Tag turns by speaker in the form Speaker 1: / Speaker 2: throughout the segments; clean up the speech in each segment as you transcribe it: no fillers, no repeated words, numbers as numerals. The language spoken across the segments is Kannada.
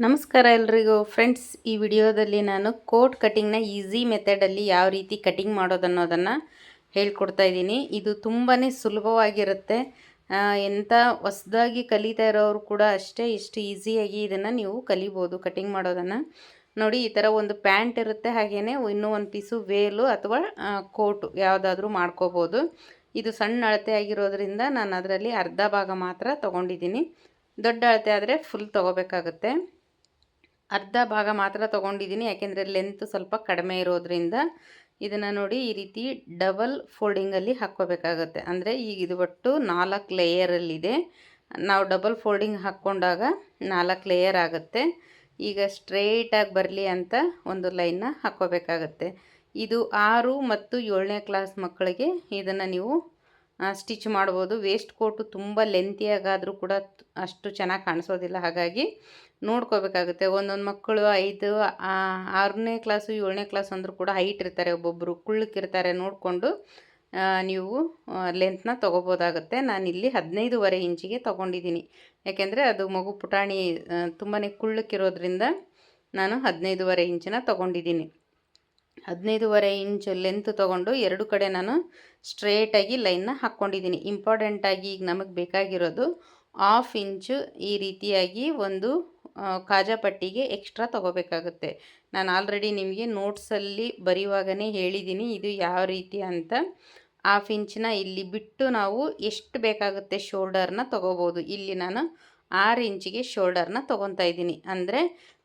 Speaker 1: ನಮಸ್ಕಾರ ಎಲ್ರಿಗೂ ಫ್ರೆಂಡ್ಸ್. ಈ ವಿಡಿಯೋದಲ್ಲಿ ನಾನು ಕೋಟ್ ಕಟಿಂಗ್ನ ಈಸಿ ಮೆಥಡಲ್ಲಿ ಯಾವ ರೀತಿ ಕಟಿಂಗ್ ಮಾಡೋದನ್ನೋದನ್ನು ಹೇಳ್ಕೊಡ್ತಾ ಇದ್ದೀನಿ. ಇದು ತುಂಬಾ ಸುಲಭವಾಗಿರುತ್ತೆ. ಎಂಥ ಹೊಸದಾಗಿ ಕಲಿತಾ ಇರೋರು ಕೂಡ ಅಷ್ಟೇ ಇಷ್ಟು ಈಸಿಯಾಗಿ ಇದನ್ನು ನೀವು ಕಲಿಬೋದು ಕಟಿಂಗ್ ಮಾಡೋದನ್ನು. ನೋಡಿ, ಈ ಥರ ಒಂದು ಪ್ಯಾಂಟ್ ಇರುತ್ತೆ, ಹಾಗೆಯೇ ಇನ್ನೂ ಒಂದು ಪೀಸು ವೇಲು ಅಥವಾ ಕೋಟು ಯಾವುದಾದ್ರೂ ಮಾಡ್ಕೋಬೋದು. ಇದು ಸಣ್ಣ ಅಳತೆ ಆಗಿರೋದ್ರಿಂದ ನಾನು ಅದರಲ್ಲಿ ಅರ್ಧ ಭಾಗ ಮಾತ್ರ ತೊಗೊಂಡಿದ್ದೀನಿ. ದೊಡ್ಡ ಅಳತೆ ಆದರೆ ಫುಲ್ ತೊಗೋಬೇಕಾಗುತ್ತೆ. ಅರ್ಧ ಭಾಗ ಮಾತ್ರ ತೊಗೊಂಡಿದ್ದೀನಿ, ಯಾಕೆಂದರೆ ಲೆಂತ್ ಸ್ವಲ್ಪ ಕಡಿಮೆ ಇರೋದ್ರಿಂದ. ಇದನ್ನು ನೋಡಿ, ಈ ರೀತಿ ಡಬಲ್ ಫೋಲ್ಡಿಂಗಲ್ಲಿ ಹಾಕ್ಕೋಬೇಕಾಗತ್ತೆ. ಅಂದರೆ ಈಗ ಇದು ಒಟ್ಟು 4 ಲೇಯರಲ್ಲಿದೆ. ನಾವು ಡಬಲ್ ಫೋಲ್ಡಿಂಗ್ ಹಾಕ್ಕೊಂಡಾಗ 4 ಲೇಯರ್ ಆಗುತ್ತೆ. ಈಗ ಸ್ಟ್ರೇಟಾಗಿ ಬರಲಿ ಅಂತ ಒಂದು ಲೈನ್ನ ಹಾಕ್ಕೋಬೇಕಾಗತ್ತೆ. ಇದು 6 ಮತ್ತು 7ನೇ ಕ್ಲಾಸ್ ಮಕ್ಕಳಿಗೆ ಇದನ್ನು ನೀವು ಸ್ಟಿಚ್ ಮಾಡ್ಬೋದು. ವೇಸ್ಟ್ ಕೋಟು ತುಂಬ ಲೆಂತಿಯಾಗಾದರೂ ಕೂಡ ಅಷ್ಟು ಚೆನ್ನಾಗಿ ಕಾಣಿಸೋದಿಲ್ಲ, ಹಾಗಾಗಿ ನೋಡ್ಕೋಬೇಕಾಗುತ್ತೆ. ಒಂದೊಂದು ಮಕ್ಕಳು 5, 6ನೇ ಕ್ಲಾಸು 7ನೇ ಕ್ಲಾಸ್ ಅಂದರೂ ಕೂಡ ಹೈಟ್ ಇರ್ತಾರೆ, ಒಬ್ಬೊಬ್ಬರು ಕುಳ್ಳಕ್ಕಿರ್ತಾರೆ. ನೋಡಿಕೊಂಡು ನೀವು ಲೆಂತ್ನ ತೊಗೋಬೋದಾಗುತ್ತೆ. ನಾನಿಲ್ಲಿ 15.5 ಇಂಚಿಗೆ ತೊಗೊಂಡಿದ್ದೀನಿ, ಯಾಕೆಂದರೆ ಅದು ಮಗು ಪುಟಾಣಿ ತುಂಬಾ ಕುಳ್ಳಕ್ಕಿರೋದ್ರಿಂದ ನಾನು 15.5 ಇಂಚನ್ನ ತೊಗೊಂಡಿದ್ದೀನಿ. 15.5 ಇಂಚ್ ಲೆಂತ್ ತೊಗೊಂಡು ಎರಡು ಕಡೆ ನಾನು ಸ್ಟ್ರೇಟಾಗಿ ಲೈನ್ನ ಹಾಕ್ಕೊಂಡಿದ್ದೀನಿ. ಇಂಪಾರ್ಟೆಂಟಾಗಿ ಈಗ ನಮಗೆ ಬೇಕಾಗಿರೋದು 1/2 ಇಂಚು ಈ ರೀತಿಯಾಗಿ ಒಂದು ಕಾಜಾ ಪಟ್ಟಿಗೆ ಎಕ್ಸ್ಟ್ರಾ ತೊಗೋಬೇಕಾಗುತ್ತೆ. ನಾನು ಆಲ್ರೆಡಿ ನಿಮಗೆ ನೋಟ್ಸಲ್ಲಿ ಬರೆಯುವಾಗನೇ ಹೇಳಿದ್ದೀನಿ ಇದು ಯಾವ ರೀತಿ ಅಂತ. 1/2 ಇಂಚನ್ನ ಇಲ್ಲಿ ಬಿಟ್ಟು ನಾವು ಎಷ್ಟು ಬೇಕಾಗುತ್ತೆ ಶೋಲ್ಡರ್ನ ತೊಗೋಬೋದು. ಇಲ್ಲಿ ನಾನು 6 ಇಂಚಿಗೆ ಶೋಲ್ಡರ್ನ ತೊಗೊತಾ ಇದ್ದೀನಿ. ಅಂದರೆ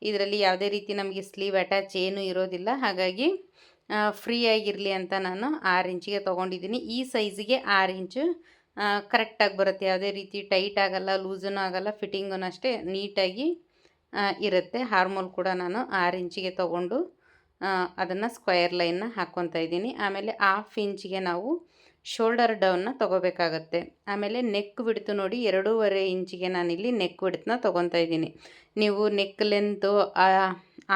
Speaker 1: ಇದರಲ್ಲಿ ಯಾವುದೇ ರೀತಿ ನಮಗೆ ಸ್ಲೀವ್ ಅಟ್ಯಾಚ್ ಏನೂ ಇರೋದಿಲ್ಲ, ಹಾಗಾಗಿ ಫ್ರೀ ಆಗಿರಲಿ ಅಂತ ನಾನು 6 ಇಂಚಿಗೆ ತೊಗೊಂಡಿದ್ದೀನಿ. ಈ ಸೈಜಿಗೆ 6 ಇಂಚು ಕರೆಕ್ಟಾಗಿ ಬರುತ್ತೆ. ಯಾವುದೇ ರೀತಿ ಟೈಟ್ ಆಗಲ್ಲ, ಲೂಸೂ ಆಗಲ್ಲ, ಫಿಟ್ಟಿಂಗೂ ಅಷ್ಟೇ ನೀಟಾಗಿ ಇರುತ್ತೆ. ಹಾರ್ಮೋಲ್ ಕೂಡ ನಾನು 6 ಇಂಚಿಗೆ ತೊಗೊಂಡು ಅದನ್ನು ಸ್ಕ್ವಯರ್ ಲೈನ್ನ ಹಾಕ್ಕೊತಾ ಇದ್ದೀನಿ. ಆಮೇಲೆ 1/2 ಇಂಚಿಗೆ ನಾವು ಶೋಲ್ಡರ್ ಡೌನ್ನ ತೊಗೋಬೇಕಾಗತ್ತೆ. ಆಮೇಲೆ ನೆಕ್ ಬಿಡ್ತು ನೋಡಿ, 2.5 ಇಂಚಿಗೆ ನಾನಿಲ್ಲಿ ನೆಕ್ ಬಿಡ್ತನ್ನ ತೊಗೊತಾ ಇದ್ದೀನಿ. ನೀವು ನೆಕ್ ಲೆಂತು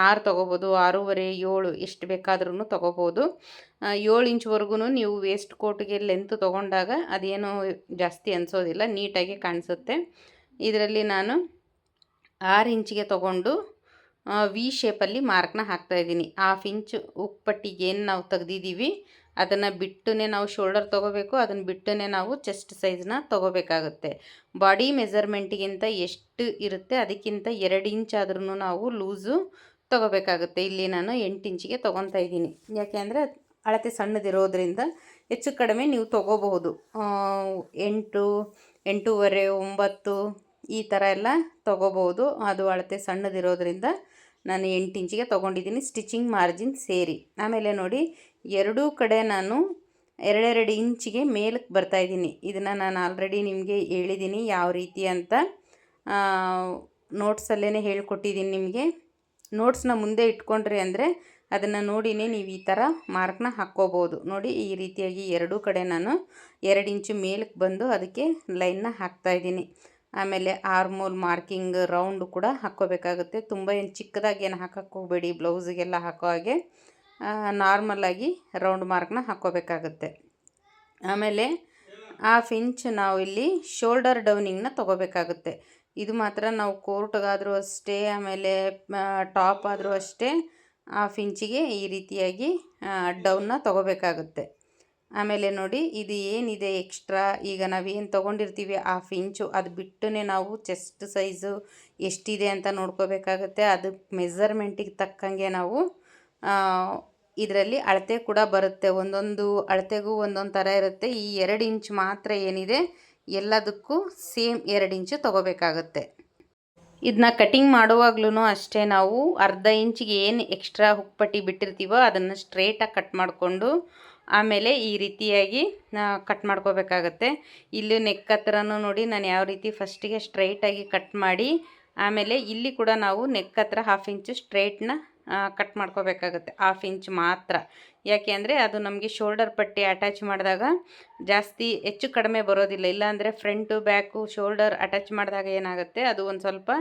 Speaker 1: 6 ತೊಗೋಬೋದು, 6.5, 7 ಎಷ್ಟು ಬೇಕಾದ್ರೂ ತೊಗೋಬೋದು. 7 ಇಂಚ್ವರೆಗೂ ನೀವು ವೇಸ್ಟ್ ಕೋಟ್ಗೆ ಲೆಂತ್ ತೊಗೊಂಡಾಗ ಅದೇನೋ ಜಾಸ್ತಿ ಅನಿಸೋದಿಲ್ಲ, ನೀಟಾಗಿ ಕಾಣಿಸುತ್ತೆ. ಇದರಲ್ಲಿ ನಾನು 6 ಇಂಚಿಗೆ ತೊಗೊಂಡು ವಿ ಶೇಪಲ್ಲಿ ಮಾರ್ಕ್ನ ಹಾಕ್ತಾಯಿದ್ದೀನಿ. 1/2 ಇಂಚು ಉಕ್ಪಟ್ಟಿಗೆ ಏನು ನಾವು ತೆಗ್ದಿದ್ದೀವಿ ಅದನ್ನು ಬಿಟ್ಟೇ ನಾವು ಶೋಲ್ಡರ್ ತೊಗೋಬೇಕು, ಅದನ್ನು ಬಿಟ್ಟೇ ನಾವು ಚೆಸ್ಟ್ ಸೈಜ್ನ ತೊಗೋಬೇಕಾಗುತ್ತೆ. ಬಾಡಿ ಮೆಜರ್ಮೆಂಟಿಗಿಂತ ಎಷ್ಟು ಇರುತ್ತೆ ಅದಕ್ಕಿಂತ 2 ಇಂಚ್ ಆದ್ರೂ ನಾವು ಲೂಸು ತೊಗೋಬೇಕಾಗುತ್ತೆ. ಇಲ್ಲಿ ನಾನು 8 ಇಂಚಿಗೆ ತೊಗೊತಾ ಇದ್ದೀನಿ, ಯಾಕೆ ಅಂದರೆ ಅಳತೆ ಸಣ್ಣದಿರೋದ್ರಿಂದ ಹೆಚ್ಚು ಕಡಿಮೆ ನೀವು ತೊಗೋಬಹುದು. 8, 8.5, 9 ಈ ಥರ ಎಲ್ಲ ತೊಗೋಬೋದು. ಅದು ಅಳತೆ ಸಣ್ಣದಿರೋದ್ರಿಂದ ನಾನು 8 ಇಂಚಿಗೆ ತೊಗೊಂಡಿದ್ದೀನಿ, ಸ್ಟಿಚಿಂಗ್ ಮಾರ್ಜಿನ್ ಸೇರಿ. ಆಮೇಲೆ ನೋಡಿ, ಎರಡೂ ಕಡೆ ನಾನು 2.2 ಇಂಚಿಗೆ ಮೇಲಕ್ಕೆ ಬರ್ತಾಯಿದ್ದೀನಿ. ಇದನ್ನು ನಾನು ಆಲ್ರೆಡಿ ನಿಮಗೆ ಹೇಳಿದ್ದೀನಿ ಯಾವ ರೀತಿ ಅಂತ. ನೋಟ್ಸಲ್ಲೇ ಹೇಳ್ಕೊಟ್ಟಿದ್ದೀನಿ ನಿಮಗೆ. ನೋಟ್ಸ್ನ ಮುಂದೆ ಇಟ್ಕೊಂಡ್ರಿ ಅಂದರೆ ಅದನ್ನು ನೋಡಿನೇ ನೀವು ಈ ಥರ ಮಾರ್ಕ್ನ ಹಾಕ್ಕೋಬೋದು. ನೋಡಿ, ಈ ರೀತಿಯಾಗಿ ಎರಡೂ ಕಡೆ ನಾನು 2 ಇಂಚು ಮೇಲಕ್ಕೆ ಬಂದು ಅದಕ್ಕೆ ಲೈನ್ನ ಹಾಕ್ತಾಯಿದ್ದೀನಿ. ಆಮೇಲೆ ಆರ್ಮೋಲ್ ಮಾರ್ಕಿಂಗ್ ರೌಂಡ್ ಕೂಡ ಹಾಕ್ಕೋಬೇಕಾಗುತ್ತೆ. ತುಂಬ ಏನು ಚಿಕ್ಕದಾಗಿ ಏನು ಹಾಕಕ್ಕೆ ಹೋಗಬೇಡಿ, ಬ್ಲೌಸಿಗೆಲ್ಲ ಹಾಕೋ ಹಾಗೆ ನಾರ್ಮಲಾಗಿ ರೌಂಡ್ ಮಾರ್ಕ್ನ ಹಾಕ್ಕೋಬೇಕಾಗುತ್ತೆ. ಆಮೇಲೆ 1/2 ಇಂಚ್ ನಾವು ಇಲ್ಲಿ ಶೋಲ್ಡರ್ ಡೌನಿಂಗ್ನ ತೊಗೋಬೇಕಾಗುತ್ತೆ. ಇದು ಮಾತ್ರ ನಾವು ಕೋರ್ಟ್ಗಾದರೂ ಅಷ್ಟೇ, ಆಮೇಲೆ ಟಾಪ್ ಆದರೂ ಅಷ್ಟೇ 1/2 ಇಂಚಿಗೆ ಈ ರೀತಿಯಾಗಿ ಡೌನ್ನ ತೊಗೋಬೇಕಾಗುತ್ತೆ. ಆಮೇಲೆ ನೋಡಿ, ಇದು ಏನಿದೆ ಎಕ್ಸ್ಟ್ರಾ, ಈಗ ನಾವೇನು ತೊಗೊಂಡಿರ್ತೀವಿ 1/2 ಇಂಚು, ಅದು ಬಿಟ್ಟೇ ನಾವು ಚೆಸ್ಟ್ ಸೈಜು ಎಷ್ಟಿದೆ ಅಂತ ನೋಡ್ಕೋಬೇಕಾಗುತ್ತೆ. ಅದು ಮೆಜರ್ಮೆಂಟಿಗೆ ತಕ್ಕಂಗೆ ನಾವು ಇದರಲ್ಲಿ ಅಳತೆ ಕೂಡ ಬರುತ್ತೆ. ಒಂದೊಂದು ಅಳತೆಗೂ ಒಂದೊಂದು ಥರ ಇರುತ್ತೆ. ಈ 2 ಇಂಚ್ ಮಾತ್ರ ಏನಿದೆ ಎಲ್ಲದಕ್ಕೂ ಸೇಮ್ 2 ಇಂಚು ತೊಗೋಬೇಕಾಗುತ್ತೆ. ಇದನ್ನ ಕಟಿಂಗ್ ಮಾಡುವಾಗ್ಲೂ ಅಷ್ಟೇ, ನಾವು ಅರ್ಧ ಇಂಚಿಗೆ ಏನು ಎಕ್ಸ್ಟ್ರಾ ಹುಕ್ಪಟ್ಟಿ ಬಿಟ್ಟಿರ್ತೀವೋ ಅದನ್ನು ಸ್ಟ್ರೇಟಾಗಿ ಕಟ್ ಮಾಡಿಕೊಂಡು ಆಮೇಲೆ ಈ ರೀತಿಯಾಗಿ ಕಟ್ ಮಾಡ್ಕೋಬೇಕಾಗತ್ತೆ. ಇಲ್ಲಿ ನೆಕ್ ಹತ್ರನೂ ನೋಡಿ ನಾನು ಯಾವ ರೀತಿ ಫಸ್ಟಿಗೆ ಸ್ಟ್ರೈಟಾಗಿ ಕಟ್ ಮಾಡಿ, ಆಮೇಲೆ ಇಲ್ಲಿ ಕೂಡ ನಾವು ನೆಕ್ ಹತ್ರ 1/2 ಇಂಚು ಸ್ಟ್ರೈಟ್ನ ಕಟ್ ಮಾಡ್ಕೋಬೇಕಾಗುತ್ತೆ. 1/2 ಇಂಚ್ ಮಾತ್ರ, ಯಾಕೆ ಅಂದರೆ ಅದು ನಮಗೆ ಶೋಲ್ಡರ್ ಪಟ್ಟಿ ಅಟ್ಯಾಚ್ ಮಾಡಿದಾಗ ಜಾಸ್ತಿ ಹೆಚ್ಚು ಕಡಿಮೆ ಬರೋದಿಲ್ಲ. ಇಲ್ಲಾಂದರೆ ಫ್ರಂಟು ಬ್ಯಾಕು ಶೋಲ್ಡರ್ ಅಟ್ಯಾಚ್ ಮಾಡಿದಾಗ ಏನಾಗುತ್ತೆ, ಅದು ಒಂದು ಸ್ವಲ್ಪ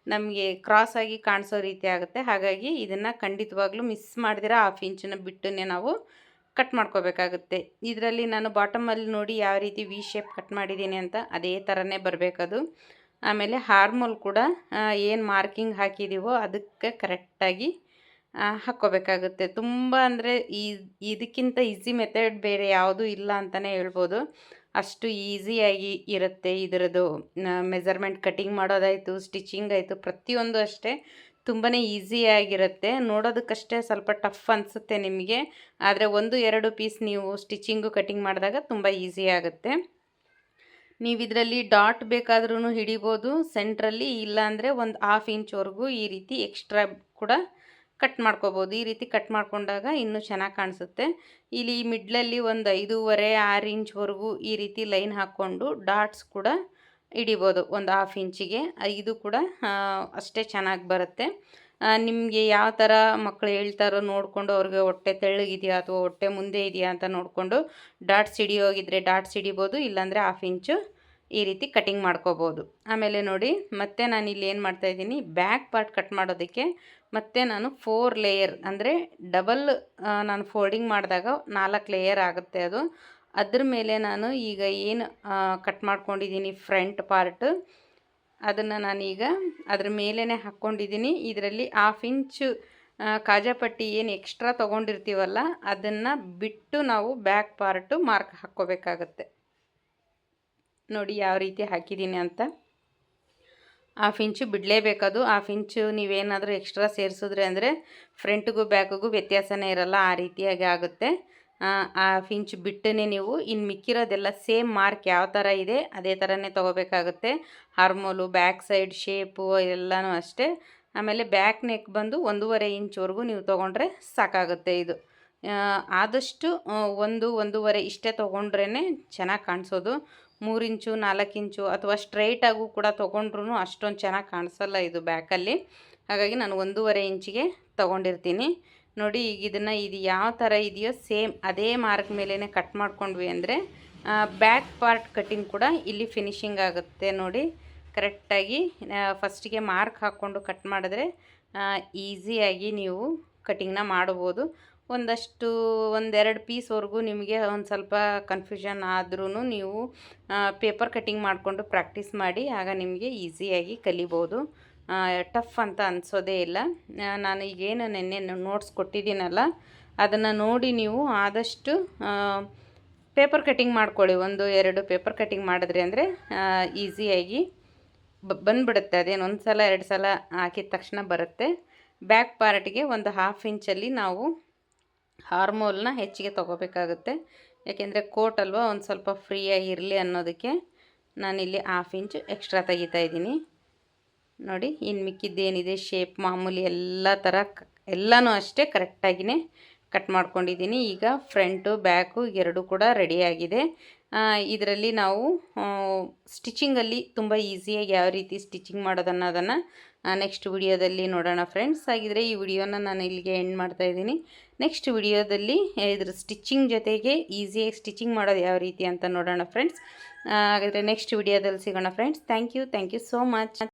Speaker 1: ನಮಗೆ ಕ್ರಾಸಾಗಿ ಕಾಣಿಸೋ ರೀತಿ ಆಗುತ್ತೆ. ಹಾಗಾಗಿ ಇದನ್ನು ಖಂಡಿತವಾಗ್ಲೂ ಮಿಸ್ ಮಾಡಿದಿರ 1/2 ಇಂಚನ್ನ ಬಿಟ್ಟೇ ನಾವು ಕಟ್ ಮಾಡ್ಕೋಬೇಕಾಗುತ್ತೆ. ಇದರಲ್ಲಿ ನಾನು ಬಾಟಮಲ್ಲಿ ನೋಡಿ ಯಾವ ರೀತಿ ವಿ ಶೇಪ್ ಕಟ್ ಮಾಡಿದ್ದೀನಿ ಅಂತ ಅದೇ ಥರನೇ ಬರಬೇಕದು. ಆಮೇಲೆ ಹಾರ್ಮೋಲ್ ಕೂಡ ಏನು ಮಾರ್ಕಿಂಗ್ ಹಾಕಿದ್ದೀವೋ ಅದಕ್ಕೆ ಕರೆಕ್ಟಾಗಿ ಹಾಕ್ಕೋಬೇಕಾಗುತ್ತೆ. ತುಂಬ ಅಂದರೆ ಇದಕ್ಕಿಂತ ಈಸಿ ಮೆಥಡ್ ಬೇರೆ ಯಾವುದೂ ಇಲ್ಲ ಅಂತಲೇ ಹೇಳ್ಬೋದು. ಅಷ್ಟು ಈಸಿಯಾಗಿ ಇರುತ್ತೆ ಇದರದ್ದು ಮೆಜರ್ಮೆಂಟ್. ಕಟಿಂಗ್ ಮಾಡೋದಾಯಿತು, ಸ್ಟಿಚಿಂಗ್ ಆಯಿತು, ಪ್ರತಿಯೊಂದು ಅಷ್ಟೇ ತುಂಬಾ ಈಸಿಯಾಗಿರುತ್ತೆ. ನೋಡೋದಕ್ಕಷ್ಟೇ ಸ್ವಲ್ಪ ಟಫ್ ಅನಿಸುತ್ತೆ ನಿಮಗೆ, ಆದರೆ 1-2 ಪೀಸ್ ನೀವು ಸ್ಟಿಚಿಂಗು ಕಟಿಂಗ್ ಮಾಡಿದಾಗ ತುಂಬ ಈಸಿ ಆಗುತ್ತೆ. ನೀವು ಇದರಲ್ಲಿ ಡಾಟ್ ಬೇಕಾದ್ರೂ ಹಿಡಿಬೋದು ಸೆಂಟ್ರಲ್ಲಿ, ಇಲ್ಲಾಂದರೆ ಒಂದು 1/2 ಇಂಚ್ವರೆಗೂ ಈ ರೀತಿ ಎಕ್ಸ್ಟ್ರಾ ಕೂಡ ಕಟ್ ಮಾಡ್ಕೋಬೋದು. ಈ ರೀತಿ ಕಟ್ ಮಾಡ್ಕೊಂಡಾಗ ಇನ್ನೂ ಚೆನ್ನಾಗಿ ಕಾಣಿಸುತ್ತೆ. ಇಲ್ಲಿ ಮಿಡ್ಲಲ್ಲಿ ಒಂದು 5.5-6 ಇಂಚ್ವರೆಗೂ ಈ ರೀತಿ ಲೈನ್ ಹಾಕ್ಕೊಂಡು ಡಾಟ್ಸ್ ಕೂಡ ಹಿಡಿಬೋದು ಒಂದು 1/2 ಇಂಚಿಗೆ. ಇದು ಕೂಡ ಅಷ್ಟೇ ಚೆನ್ನಾಗಿ ಬರುತ್ತೆ. ನಿಮಗೆ ಯಾವ ಥರ ಮಕ್ಕಳು ಹೇಳ್ತಾರೋ ನೋಡಿಕೊಂಡು, ಅವ್ರಿಗೆ ಹೊಟ್ಟೆ ತೆಳ್ಳಗಿದೆಯಾ ಅಥವಾ ಹೊಟ್ಟೆ ಮುಂದೆ ಇದೆಯಾ ಅಂತ ನೋಡಿಕೊಂಡು ಡಾಟ್ಸ್ ಹಿಡಿಯೋಗಿದ್ರೆ ಡಾಟ್ಸ್ ಹಿಡಿಬೋದು, ಇಲ್ಲಾಂದರೆ 1/2 ಇಂಚು ಈ ರೀತಿ ಕಟಿಂಗ್ ಮಾಡ್ಕೋಬೋದು. ಆಮೇಲೆ ನೋಡಿ, ಮತ್ತೆ ನಾನು ಇಲ್ಲಿ ಏನು ಮಾಡ್ತಾಯಿದ್ದೀನಿ, ಬ್ಯಾಕ್ ಪಾರ್ಟ್ ಕಟ್ ಮಾಡೋದಕ್ಕೆ ಮತ್ತೆ ನಾನು 4 ಲೇಯರ್ ಅಂದರೆ ಡಬಲ್ ನಾನು ಫೋಲ್ಡಿಂಗ್ ಮಾಡಿದಾಗ 4 ಲೇಯರ್ ಆಗುತ್ತೆ ಅದು. ಅದ್ರ ಮೇಲೆ ನಾನು ಈಗ ಏನು ಕಟ್ ಮಾಡ್ಕೊಂಡಿದ್ದೀನಿ ಫ್ರಂಟ್ ಪಾರ್ಟ್, ಅದನ್ನು ನಾನೀಗ ಅದ್ರ ಮೇಲೇ ಹಾಕ್ಕೊಂಡಿದ್ದೀನಿ. ಇದರಲ್ಲಿ 1/2 ಇಂಚು ಕಾಜಾಪಟ್ಟಿ ಏನು ಎಕ್ಸ್ಟ್ರಾ ತೊಗೊಂಡಿರ್ತೀವಲ್ಲ ಅದನ್ನು ಬಿಟ್ಟು ನಾವು ಬ್ಯಾಕ್ ಪಾರ್ಟು ಮಾರ್ಕ್ ಹಾಕ್ಕೋಬೇಕಾಗತ್ತೆ. ನೋಡಿ ಯಾವ ರೀತಿ ಹಾಕಿದ್ದೀನಿ ಅಂತ. 1/2 ಇಂಚು ಬಿಡಲೇಬೇಕದು. 1/2 ಇಂಚು ನೀವೇನಾದರೂ ಎಕ್ಸ್ಟ್ರಾ ಸೇರಿಸಿದ್ರೆ ಅಂದರೆ ಫ್ರಂಟ್ಗೂ ಬ್ಯಾಕಿಗೂ ವ್ಯತ್ಯಾಸನೇ ಇರಲ್ಲ, ಆ ರೀತಿಯಾಗಿ ಆಗುತ್ತೆ. 1/2 ಇಂಚು ಬಿಟ್ಟೇ ನೀವು ಇನ್ನು ಮಿಕ್ಕಿರೋದೆಲ್ಲ ಸೇಮ್ ಮಾರ್ಕ್ ಯಾವ ಥರ ಇದೆ ಅದೇ ಥರನೇ ತೊಗೋಬೇಕಾಗುತ್ತೆ. ಹಾರ್ಮೋಲು, ಬ್ಯಾಕ್ ಸೈಡ್ ಶೇಪು ಎಲ್ಲನೂ ಅಷ್ಟೇ. ಆಮೇಲೆ ಬ್ಯಾಕ್ ನೆಕ್ ಬಂದು 1.5 ಇಂಚ್ವರೆಗೂ ನೀವು ತೊಗೊಂಡ್ರೆ ಸಾಕಾಗುತ್ತೆ. ಇದು ಆದಷ್ಟು 1-1.5 ಇಷ್ಟೇ ತೊಗೊಂಡ್ರೇ ಚೆನ್ನಾಗಿ ಕಾಣಿಸೋದು. 3 ಇಂಚು 4 ಇಂಚು ಅಥವಾ ಸ್ಟ್ರೈಟಾಗೂ ಕೂಡ ತೊಗೊಂಡ್ರೂ ಅಷ್ಟೊಂದು ಚೆನ್ನಾಗಿ ಕಾಣಿಸಲ್ಲ ಇದು ಬ್ಯಾಕಲ್ಲಿ. ಹಾಗಾಗಿ ನಾನು 1.5 ಇಂಚಿಗೆ ತೊಗೊಂಡಿರ್ತೀನಿ. ನೋಡಿ, ಈಗ ಇದು ಯಾವ ಥರ ಇದೆಯೋ ಸೇಮ್ ಅದೇ ಮಾರ್ಕ್ ಮೇಲೇ ಕಟ್ ಮಾಡ್ಕೊಂಡ್ವಿ ಅಂದರೆ ಬ್ಯಾಕ್ ಪಾರ್ಟ್ ಕಟ್ಟಿಂಗ್ ಕೂಡ ಇಲ್ಲಿ ಫಿನಿಶಿಂಗ್ ಆಗುತ್ತೆ. ನೋಡಿ, ಕರೆಕ್ಟಾಗಿ ಫಸ್ಟಿಗೆ ಮಾರ್ಕ್ ಹಾಕ್ಕೊಂಡು ಕಟ್ ಮಾಡಿದ್ರೆ ಈಸಿಯಾಗಿ ನೀವು ಕಟಿಂಗ್ನ ಮಾಡ್ಬೋದು. ಒಂದಷ್ಟು 1-2 ಪೀಸ್ವರೆಗೂ ನಿಮಗೆ ಒಂದು ಸ್ವಲ್ಪ ಕನ್ಫ್ಯೂಷನ್ ಆದ್ರೂ ನೀವು ಪೇಪರ್ ಕಟ್ಟಿಂಗ್ ಮಾಡಿಕೊಂಡು ಪ್ರಾಕ್ಟೀಸ್ ಮಾಡಿ, ಆಗ ನಿಮಗೆ ಈಸಿಯಾಗಿ ಕಲಿಬೋದು. ಟಫ್ ಅಂತ ಅನಿಸೋದೇ ಇಲ್ಲ. ನಾನು ಈಗೇನು ನೆನ್ನೆ ನೋಟ್ಸ್ ಕೊಟ್ಟಿದ್ದೀನಲ್ಲ ಅದನ್ನು ನೋಡಿ ನೀವು ಆದಷ್ಟು ಪೇಪರ್ ಕಟ್ಟಿಂಗ್ ಮಾಡ್ಕೊಳ್ಳಿ. 1-2 ಪೇಪರ್ ಕಟ್ಟಿಂಗ್ ಮಾಡಿದ್ರಿ ಅಂದರೆ ಈಸಿಯಾಗಿ ಬಂದುಬಿಡುತ್ತೆ. ಅದೇನು 1 ಸಲ 2 ಸಲ ಹಾಕಿದ ತಕ್ಷಣ ಬರುತ್ತೆ. ಬ್ಯಾಕ್ ಪಾರ್ಟಿಗೆ ಒಂದು 1/2 ಇಂಚಲ್ಲಿ ನಾವು ಹಾರ್ಮೋಲ್ನ ಹೆಚ್ಚಿಗೆ ತೊಗೋಬೇಕಾಗುತ್ತೆ. ಯಾಕೆಂದರೆ ಕೋಟ್ ಅಲ್ವಾ, ಒಂದು ಸ್ವಲ್ಪ ಫ್ರೀಯಾಗಿ ಇರಲಿ ಅನ್ನೋದಕ್ಕೆ ನಾನಿಲ್ಲಿ 1/2 ಇಂಚು ಎಕ್ಸ್ಟ್ರಾ ತೆಗಿತಾ ಇದ್ದೀನಿ. ನೋಡಿ, ಇನ್ನು ಮಿಕ್ಕಿದ್ದೇನಿದೆ ಶೇಪ್ ಮಾಮೂಲಿ ಎಲ್ಲ ಥರ ಎಲ್ಲನೂ ಅಷ್ಟೇ ಕರೆಕ್ಟಾಗಿಯೇ ಕಟ್ ಮಾಡ್ಕೊಂಡಿದ್ದೀನಿ. ಈಗ ಫ್ರಂಟು ಬ್ಯಾಕು ಎರಡೂ ಕೂಡ ರೆಡಿಯಾಗಿದೆ. ಇದರಲ್ಲಿ ನಾವು ಸ್ಟಿಚಿಂಗಲ್ಲಿ ತುಂಬ ಈಸಿಯಾಗಿ ಯಾವ ರೀತಿ ಸ್ಟಿಚಿಂಗ್ ಮಾಡೋದನ್ನೋದನ್ನು ನೆಕ್ಸ್ಟ್ ವಿಡಿಯೋದಲ್ಲಿ ನೋಡೋಣ ಫ್ರೆಂಡ್ಸ್. ಹಾಗಿದ್ರೆ ಈ ವಿಡಿಯೋನ ನಾನು ಇಲ್ಲಿಗೆ ಎಂಡ್ ಮಾಡ್ತಾಯಿದ್ದೀನಿ. ನೆಕ್ಸ್ಟ್ ವಿಡಿಯೋದಲ್ಲಿ ಇದ್ರ ಸ್ಟಿಚಿಂಗ್ ಜೊತೆಗೆ ಈಸಿಯಾಗಿ ಸ್ಟಿಚಿಂಗ್ ಮಾಡೋದು ಯಾವ ರೀತಿ ಅಂತ ನೋಡೋಣ ಫ್ರೆಂಡ್ಸ್. ಹಾಗಾದರೆ ನೆಕ್ಸ್ಟ್ ವಿಡಿಯೋದಲ್ಲಿ ಸಿಗೋಣ friends. Thank you so much.